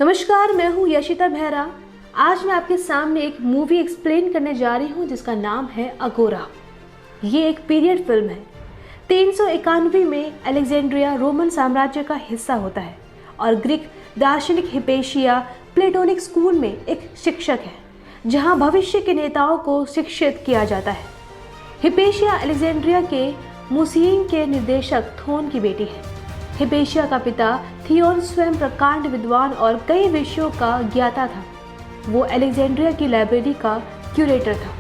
नमस्कार, मैं हूँ यशिता मेहरा। आज मैं आपके सामने एक मूवी एक्सप्लेन करने जा रही हूँ जिसका नाम है अगोरा। ये एक पीरियड फिल्म है। 391 में अलेक्जेंड्रिया रोमन साम्राज्य का हिस्सा होता है और ग्रीक दार्शनिक हिपेशिया प्लेटोनिक स्कूल में एक शिक्षक है जहाँ भविष्य के नेताओं को शिक्षित किया जाता है। हिपेशिया अलेक्जेंड्रिया के मुसीन के निर्देशक थोन की बेटी है। हिपेशिया का पिता थियोन स्वयं प्रकांड विद्वान और कई विषयों का ज्ञाता था। वो अलेक्जेंड्रिया की लाइब्रेरी का क्यूरेटर था।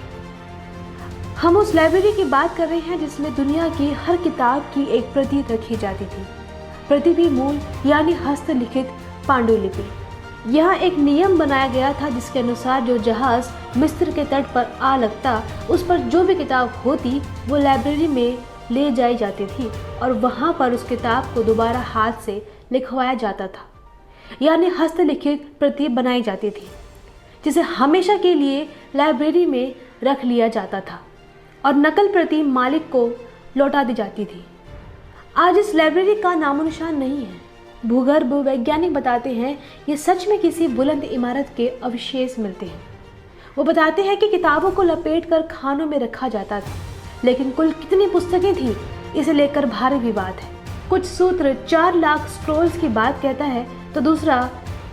हम उस लाइब्रेरी की बात कर रहे हैं जिसमें दुनिया की हर किताब की एक प्रति रखी जाती थी। प्रति भी मूल यानी हस्तलिखित पांडुलिपि। यहाँ एक नियम बनाया गया था जिसके अनुसार जो जहाज मिस्र के तट पर आ लगता उस पर जो भी किताब होती वो लाइब्रेरी में ले जाई जाती थी और वहाँ पर उस किताब को दोबारा हाथ से लिखवाया जाता था, यानी हस्तलिखित प्रति बनाई जाती थी जिसे हमेशा के लिए लाइब्रेरी में रख लिया जाता था और नकल प्रति मालिक को लौटा दी जाती थी। आज इस लाइब्रेरी का नामोनिशान नहीं है। भूगर्भ वैज्ञानिक बताते हैं ये सच में किसी बुलंद इमारत के अवशेष मिलते हैं। वो बताते हैं कि किताबों को लपेट कर खानों में रखा जाता था, लेकिन कुल कितनी पुस्तकें थी इसे लेकर भारी विवाद है। कुछ सूत्र 4 लाख स्क्रोल्स की बात कहता है तो दूसरा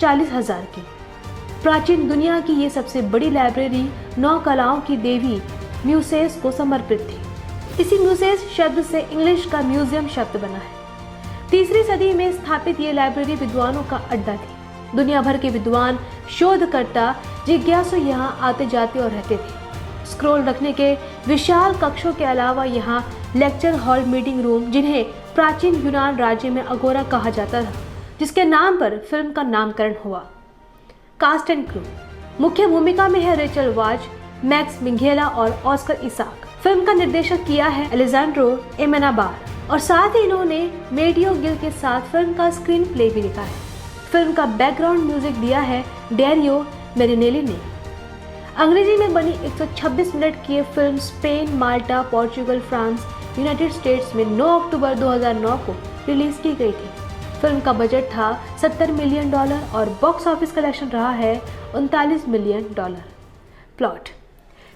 40,000 की। प्राचीन दुनिया की ये सबसे बड़ी लाइब्रेरी 9 कलाओं की देवी म्यूसेस को समर्पित थी। इसी म्यूसेस शब्द से इंग्लिश का म्यूजियम शब्द बना है। 3री सदी में स्थापित ये लाइब्रेरी विद्वानों का अड्डा थी। दुनिया भर के विद्वान, शोधकर्ता, जिज्ञासु यहाँ आते जाते और रहते थे। स्क्रोल रखने के विशाल कक्षों के अलावा यहाँ लेक्चर हॉल, मीटिंग रूम, जिन्हें प्राचीन यूनान राज्य में अगोरा कहा जाता था, जिसके नाम पर फिल्म का नामकरण हुआ। कास्ट एंड क्रू मुख्य भूमिका में है रेचल वाज, मैक्स मिंगेला और ऑस्कर इसाक। फिल्म का निर्देशन किया है अलेजांड्रो एमेनाबार और साथ ही इन्होंने मेडियो गिल के साथ फिल्म का स्क्रीन प्ले भी लिखा है। फिल्म का बैकग्राउंड म्यूजिक दिया है डेरियो मेरिनेली ने। अंग्रेजी में बनी 126 मिनट की ये फिल्म स्पेन, माल्टा, पोर्चुगल, फ्रांस, यूनाइटेड स्टेट्स में 9 अक्टूबर 2009 को रिलीज की गई थी। फिल्म का बजट था $70 मिलियन और बॉक्स ऑफिस कलेक्शन रहा है $39 मिलियन। प्लॉट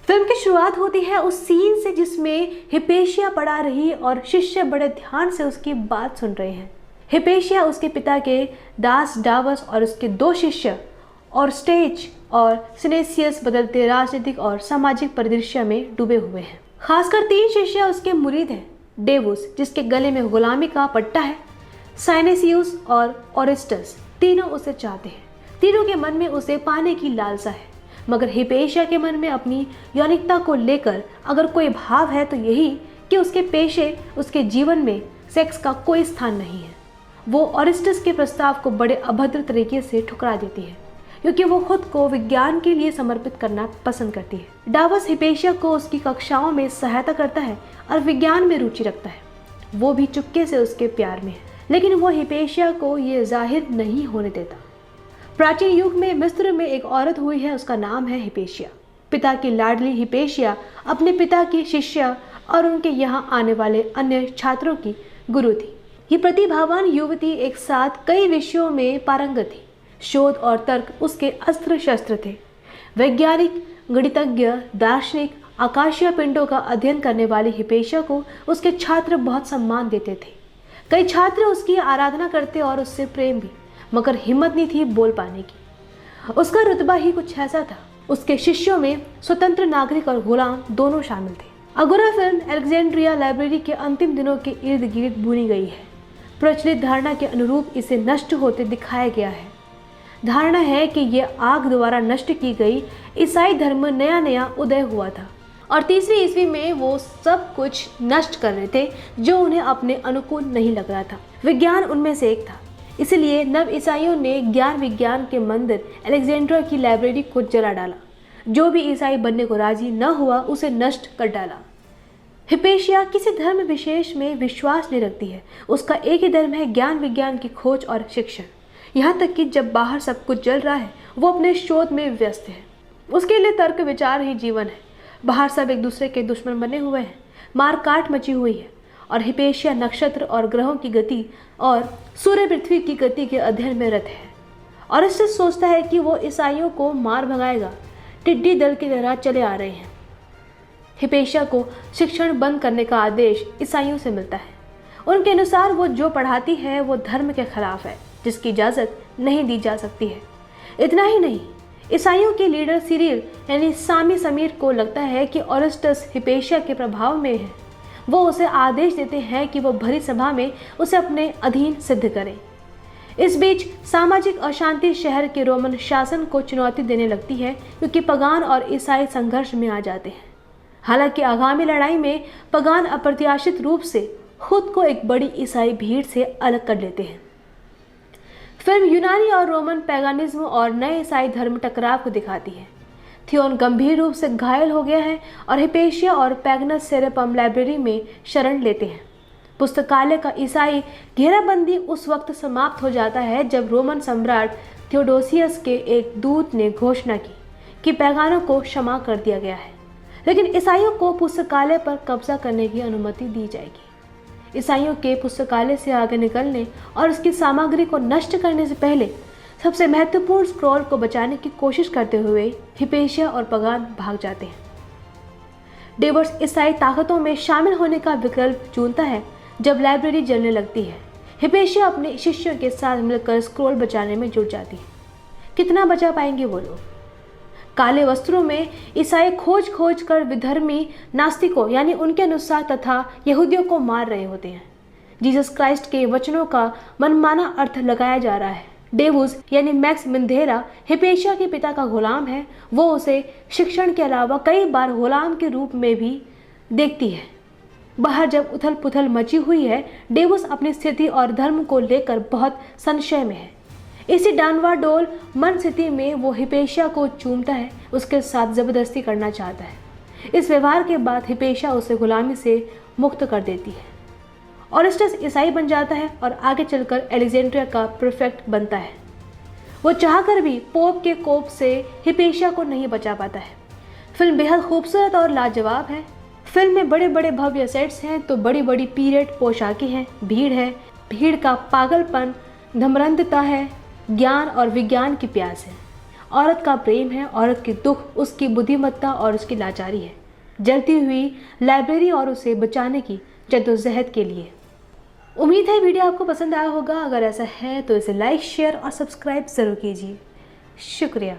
फिल्म की शुरुआत होती है उस सीन से जिसमें हिपेशिया पढ़ा रही और शिष्य बड़े ध्यान से उसकी बात सुन रहे हैं। हिपेशिया उसके पिता के दास डावस और उसके 2 शिष्य और स्टेज और सिनेसियस बदलते राजनीतिक और सामाजिक परिदृश्य में डूबे हुए हैं। खासकर 3 शिष्य उसके मुरीद हैं। डेवुस जिसके गले में गुलामी का पट्टा है, साइनेसियस और ओरेस्टस तीनों उसे चाहते हैं। तीनों के मन में उसे पाने की लालसा है, मगर हिपेशिया के मन में अपनी यौनिकता को लेकर अगर कोई भाव है तो यही कि उसके पेशे, उसके जीवन में सेक्स का कोई स्थान नहीं है। वो ओरेस्टस के प्रस्ताव को बड़े अभद्र तरीके से ठुकरा देती है क्योंकि वो खुद को विज्ञान के लिए समर्पित करना पसंद करती है। डावस हिपेशिया को उसकी कक्षाओं में सहायता करता है और विज्ञान में रुचि रखता है। वो भी चुपके से उसके प्यार में है, लेकिन वो हिपेशिया को ये जाहिर नहीं होने देता। प्राचीन युग में मिस्र में एक औरत हुई है, उसका नाम है हिपेशिया। पिता की लाडली हिपेशिया अपने पिता की शिष्या और उनके यहाँ आने वाले अन्य छात्रों की गुरु थी। ये प्रतिभावान युवती एक साथ कई विषयों में पारंगत थी। शोध और तर्क उसके अस्त्र शस्त्र थे। वैज्ञानिक, गणितज्ञ, दार्शनिक, आकाशीय पिंडों का अध्ययन करने वाली हिपेशिया को उसके छात्र बहुत सम्मान देते थे। कई छात्र उसकी आराधना करते और उससे प्रेम भी, मगर हिम्मत नहीं थी बोल पाने की। उसका रुतबा ही कुछ ऐसा था। उसके शिष्यों में स्वतंत्र नागरिक और गुलाम दोनों शामिल थे। अगोरा फिल्म अलेक्जेंड्रिया लाइब्रेरी के अंतिम दिनों के इर्द गिर्द बुनी गई है। प्रचलित धारणा के अनुरूप इसे नष्ट होते दिखाया गया है। धारणा है कि यह आग द्वारा नष्ट की गई ईसाई धर्म नया उदय हुआ था और 3वीं ईस्वी में वो सब कुछ नष्ट कर रहे थे जो उन्हें अपने अनुकूल नहीं लग रहा था। विज्ञान उनमें से एक था। इसलिए नव ईसाइयों ने ज्ञान विज्ञान के मंदिर अलेक्जेंड्रिया की लाइब्रेरी को जला डाला। जो भी ईसाई बनने को राजी न हुआ उसे नष्ट कर डाला। हिपेशिया किसी धर्म विशेष में विश्वास नहीं रखती है। उसका एक ही धर्म है, ज्ञान विज्ञान की खोज और शिक्षण। यहाँ तक कि जब बाहर सब कुछ जल रहा है वो अपने शोध में व्यस्त है। उसके लिए तर्क विचार ही जीवन है। बाहर सब एक दूसरे के दुश्मन बने हुए हैं, मार काट मची हुई है और हिपेशिया नक्षत्र और ग्रहों की गति और सूर्य पृथ्वी की गति के अध्ययन में रत है ऑरेस्टस सोचता है कि वो ईसाइयों को मार भगाएगा। टिड्डी दल की तरह चले आ रहे हैं। हिपेशिया को शिक्षण बंद करने का आदेश ईसाइयों से मिलता है। उनके अनुसार वो जो पढ़ाती है वो धर्म के खिलाफ है, जिसकी इजाज़त नहीं दी जा सकती है। इतना ही नहीं, ईसाइयों के लीडर सिरिल यानी सामी समीर को लगता है कि ऑरेस्टस हिपेशिया के प्रभाव में है। वो उसे आदेश देते हैं कि वो भरी सभा में उसे अपने अधीन सिद्ध करें। इस बीच सामाजिक अशांति शहर के रोमन शासन को चुनौती देने लगती है, क्योंकि पगान और ईसाई संघर्ष में आ जाते हैं। हालांकि आगामी लड़ाई में पगान अप्रत्याशित रूप से खुद को एक बड़ी ईसाई भीड़ से अलग कर लेते हैं। फिल्म यूनानी और रोमन पैगानिज्म और नए ईसाई धर्म टकराव को दिखाती है। थियोन गंभीर रूप से घायल हो गया है और हिपेशिया और पैगनस सेरेपम लाइब्रेरी में शरण लेते हैं। पुस्तकालय का ईसाई घेराबंदी उस वक्त समाप्त हो जाता है जब रोमन सम्राट थियोडोसियस के एक दूत ने घोषणा की कि पैगानों को क्षमा कर दिया गया है, लेकिन ईसाइयों को पुस्तकालय पर कब्जा करने की अनुमति दी जाएगी। ईसाइयों के पुस्तकालय से आगे निकलने और उसकी सामग्री को नष्ट करने से पहले सबसे महत्वपूर्ण स्क्रॉल को बचाने की कोशिश करते हुए हिपेशिया और पगान भाग जाते हैं। डेवर्स ईसाई ताकतों में शामिल होने का विकल्प चुनता है जब लाइब्रेरी जलने लगती है। हिपेशिया अपने शिष्यों के साथ मिलकर स्क्रॉल बचाने में जुट जाती है। कितना बचा पाएंगे वो लोग? काले वस्त्रों में ईसाई खोज खोज कर विधर्मी नास्तिकों यानी उनके अनुसार तथा यहूदियों को मार रहे होते हैं। जीसस क्राइस्ट के वचनों का मनमाना अर्थ लगाया जा रहा है। डेवुस यानी मैक्स मिंधेरा हिपेशिया के पिता का गुलाम है। वो उसे शिक्षण के अलावा कई बार गुलाम के रूप में भी देखती है। बाहर जब उथल पुथल मची हुई है, डेवुस अपनी स्थिति और धर्म को लेकर बहुत संशय में है। इसी डानवाडोल मन स्थिति में वो हिपेशिया को चूमता है, उसके साथ जबरदस्ती करना चाहता है। इस व्यवहार के बाद हिपेशिया उसे गुलामी से मुक्त कर देती है। ऑरेस्टस ईसाई बन जाता है और आगे चलकर एलेक्जेंड्रिया का प्रीफेक्ट बनता है। वो चाहकर भी पोप के कोप से हिपेशिया को नहीं बचा पाता है। फिल्म बेहद खूबसूरत और लाजवाब है। फिल्म में बड़े बड़े भव्य सेट्स हैं तो बड़ी बड़ी पीरियड पोशाकें हैं, भीड़ है, भीड़ का पागलपन, धमरंधता है, ज्ञान और विज्ञान की प्यास है, औरत का प्रेम है, औरत के दुख, उसकी बुद्धिमत्ता और उसकी लाचारी है, जलती हुई लाइब्रेरी और उसे बचाने की जद्दोजहद के लिए। उम्मीद है वीडियो आपको पसंद आया होगा। अगर ऐसा है तो इसे लाइक, शेयर और सब्सक्राइब ज़रूर कीजिए। शुक्रिया।